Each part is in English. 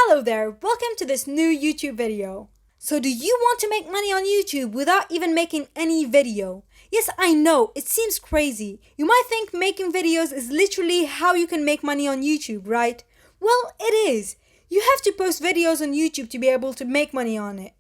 Hello there, welcome to this new YouTube video. So do you want to make money on YouTube without even making any video? Yes, I know, it seems crazy. You might think making videos is literally how you can make money on YouTube, right? Well, it is. You have to post videos on YouTube to be able to make money on it.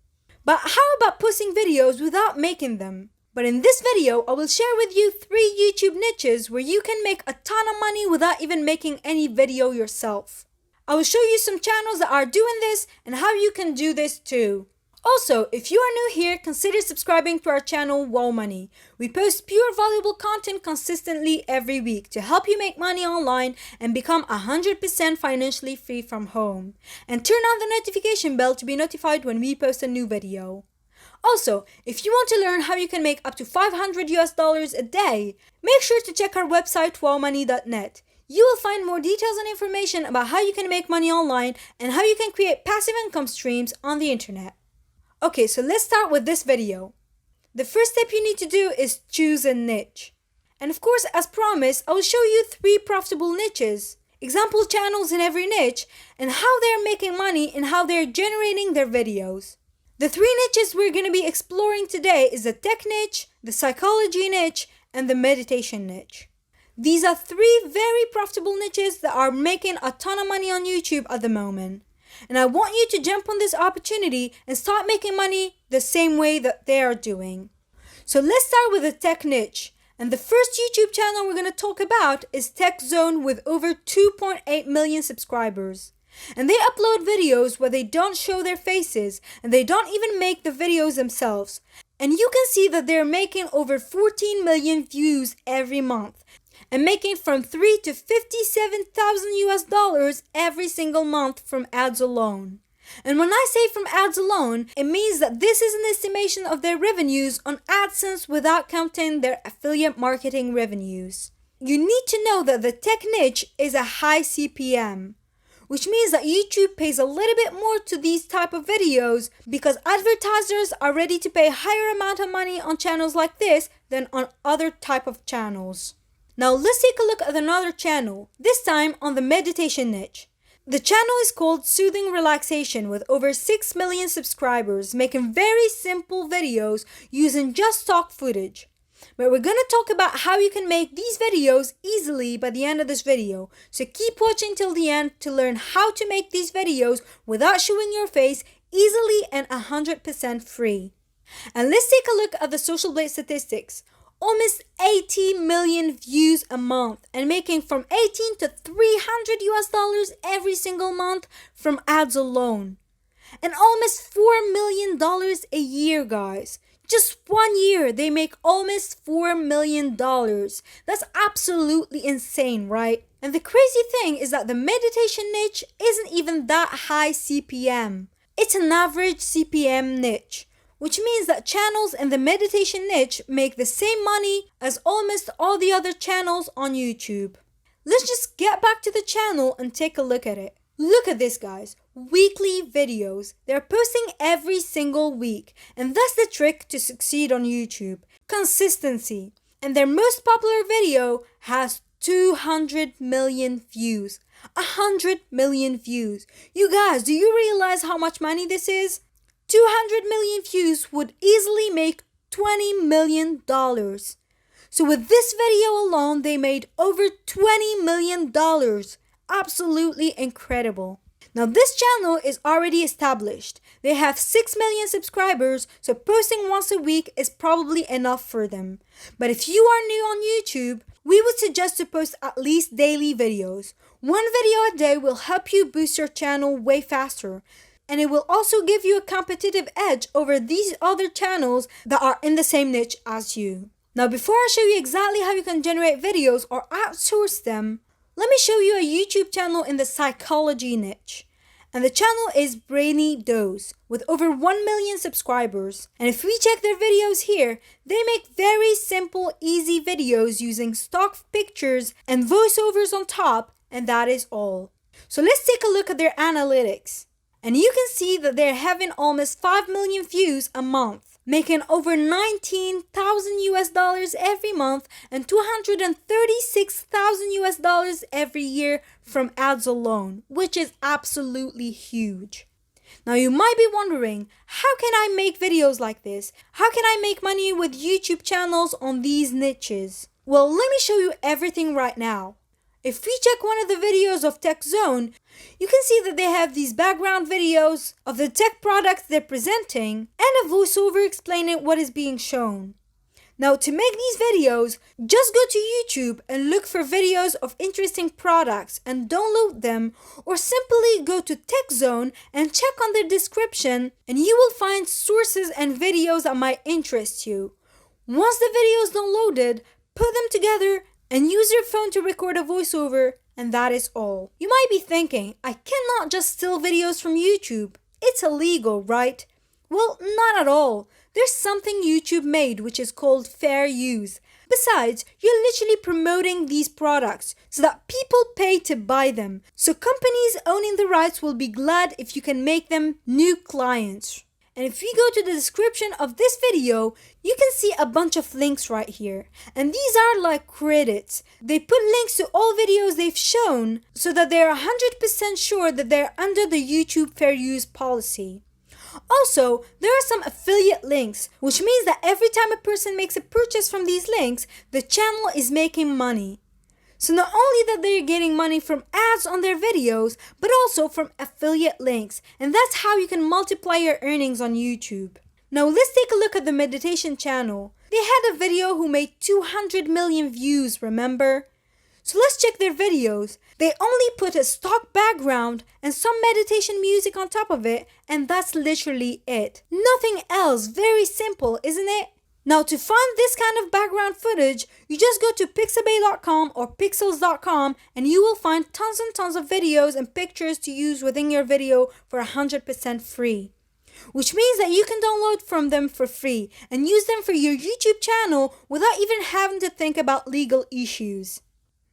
But how about posting videos without making them? But in this video, I will share with you 3 YouTube niches where you can make a ton of money without even making any video yourself. I will show you some channels that are doing this and how you can do this too. Also, if you are new here, consider subscribing to our channel Wow Money. We post pure valuable content consistently every week to help you make money online and become 100% financially free from home. And turn on the notification bell to be notified when we post a new video. Also, if you want to learn how you can make up to $500 a day, make sure to check our website wowmoney.net. You will find more details and information about how you can make money online and how you can create passive income streams on the internet. Okay, so let's start with this video. The first step you need to do is choose a niche. And of course, as promised, I will show you 3 profitable niches, example channels in every niche, and how they're making money and how they're generating their videos. The 3 niches we're going to be exploring today is the tech niche, the psychology niche, and the meditation niche. These are 3 very profitable niches that are making a ton of money on YouTube at the moment. And I want you to jump on this opportunity and start making money the same way that they are doing. So let's start with the tech niche. And the first YouTube channel we're going to talk about is Tech Zone with over 2.8 million subscribers. And they upload videos where they don't show their faces and they don't even make the videos themselves. And you can see that they're making over 14 million views every month and making from $3,000 to $57,000 every single month from ads alone. And when I say from ads alone, it means that this is an estimation of their revenues on AdSense without counting their affiliate marketing revenues. You need to know that the tech niche is a high CPM, which means that YouTube pays a little bit more to these type of videos because advertisers are ready to pay a higher amount of money on channels like this than on other type of channels. Now let's take a look at another channel, this time on the meditation niche. The channel is called Soothing Relaxation with over 6 million subscribers, making very simple videos using just stock footage. But we're going to talk about how you can make these videos easily by the end of this video. So keep watching till the end to learn how to make these videos without showing your face easily and 100% free. And let's take a look at the Social Blade statistics. Almost 80 million views a month and making from $18 to $300 every single month from ads alone. And almost $4 million a year, guys. Just 1 year, they make almost $4 million. That's absolutely insane, right? And the crazy thing is that the meditation niche isn't even that high CPM. It's an average CPM niche, which means that channels in the meditation niche make the same money as almost all the other channels on YouTube. Let's just get back to the channel and take a look at it. Look at this, guys. Weekly videos. They're posting every single week. And that's the trick to succeed on YouTube. Consistency. And their most popular video has 200 million views. 100 million views. You guys, do you realize how much money this is? 200 million views would easily make $20 million. So with this video alone, they made over $20 million. Absolutely incredible. Now this channel is already established. They have 6 million subscribers, so posting once a week is probably enough for them. But if you are new on YouTube, we would suggest to post at least daily videos. 1 video a day will help you boost your channel way faster. And it will also give you a competitive edge over these other channels that are in the same niche as you. Now before I show you exactly how you can generate videos or outsource them, let me show you a YouTube channel in the psychology niche. And the channel is Brainy Dose with over 1 million subscribers. And if we check their videos here, they make very simple, easy videos using stock pictures and voiceovers on top, and that is all. So let's take a look at their analytics. And you can see that they're having almost 5 million views a month. making over 19,000 US dollars every month and 236,000 US dollars every year from ads alone, which is absolutely huge. Now you might be wondering, how can I make videos like this? How can I make money with YouTube channels on these niches? Well, let me show you everything right now. If we check one of the videos of Tech Zone, you can see that they have these background videos of the tech products they're presenting and a voiceover explaining what is being shown. Now to make these videos, just go to YouTube and look for videos of interesting products and download them, or simply go to Tech Zone and check on their description and you will find sources and videos that might interest you. Once the video is downloaded, put them together and use your phone to record a voiceover, and that is all. You might be thinking, I cannot just steal videos from YouTube. It's illegal, right? Well, not at all. There's something YouTube made which is called fair use. Besides, you're literally promoting these products so that people pay to buy them. So companies owning the rights will be glad if you can make them new clients. And if you go to the description of this video, you can see a bunch of links right here. And these are like credits. They put links to all videos they've shown so that they're 100% sure that they're under the YouTube fair use policy. Also, there are some affiliate links, which means that every time a person makes a purchase from these links, the channel is making money. So not only that they're getting money from ads on their videos, but also from affiliate links. And that's how you can multiply your earnings on YouTube. Now let's take a look at the meditation channel. They had a video who made 200 million views, remember? So let's check their videos. They only put a stock background and some meditation music on top of it, and that's literally it. Nothing else. Very simple, isn't it? Now to find this kind of background footage, you just go to pixabay.com or pixels.com and you will find tons and tons of videos and pictures to use within your video for 100% free. Which means that you can download from them for free and use them for your YouTube channel without even having to think about legal issues.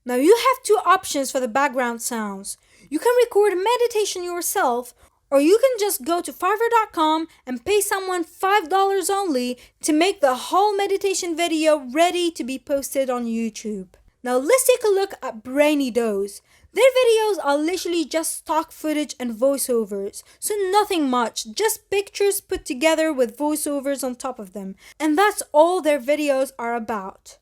Now you have two options for the background sounds. You can record meditation yourself, or you can just go to fiverr.com and pay someone $5 only to make the whole meditation video ready to be posted on YouTube. Now let's take a look at Brainy Dose. Their videos are literally just stock footage and voiceovers, so nothing much, just pictures put together with voiceovers on top of them. And that's all their videos are about.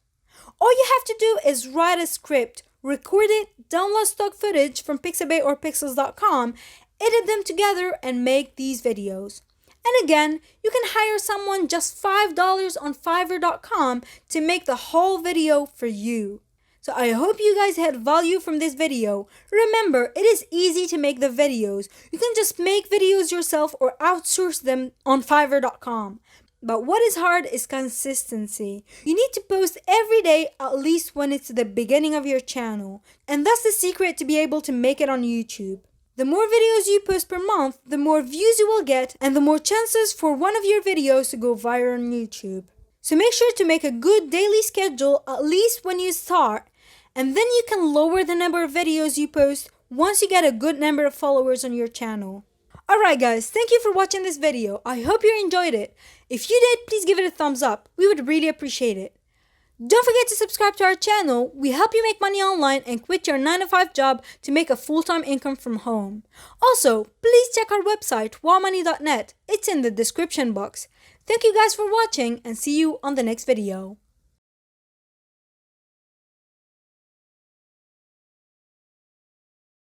All you have to do is write a script, record it, download stock footage from Pixabay or Pixels.com, edit them together and make these videos. And again, you can hire someone just $5 on Fiverr.com to make the whole video for you. So I hope you guys had value from this video. Remember, it is easy to make the videos. You can just make videos yourself or outsource them on Fiverr.com. But what is hard is consistency. You need to post every day, at least when it's the beginning of your channel. And that's the secret to be able to make it on YouTube. The more videos you post per month, the more views you will get and the more chances for one of your videos to go viral on YouTube. So make sure to make a good daily schedule at least when you start, and then you can lower the number of videos you post once you get a good number of followers on your channel. Alright guys, thank you for watching this video. I hope you enjoyed it. If you did, please give it a thumbs up. We would really appreciate it. Don't forget to subscribe to our channel. We help you make money online and quit your 9-to-5 job to make a full-time income from home. Also, please check our website, wowmoney.net. It's in the description box. Thank you guys for watching and see you on the next video.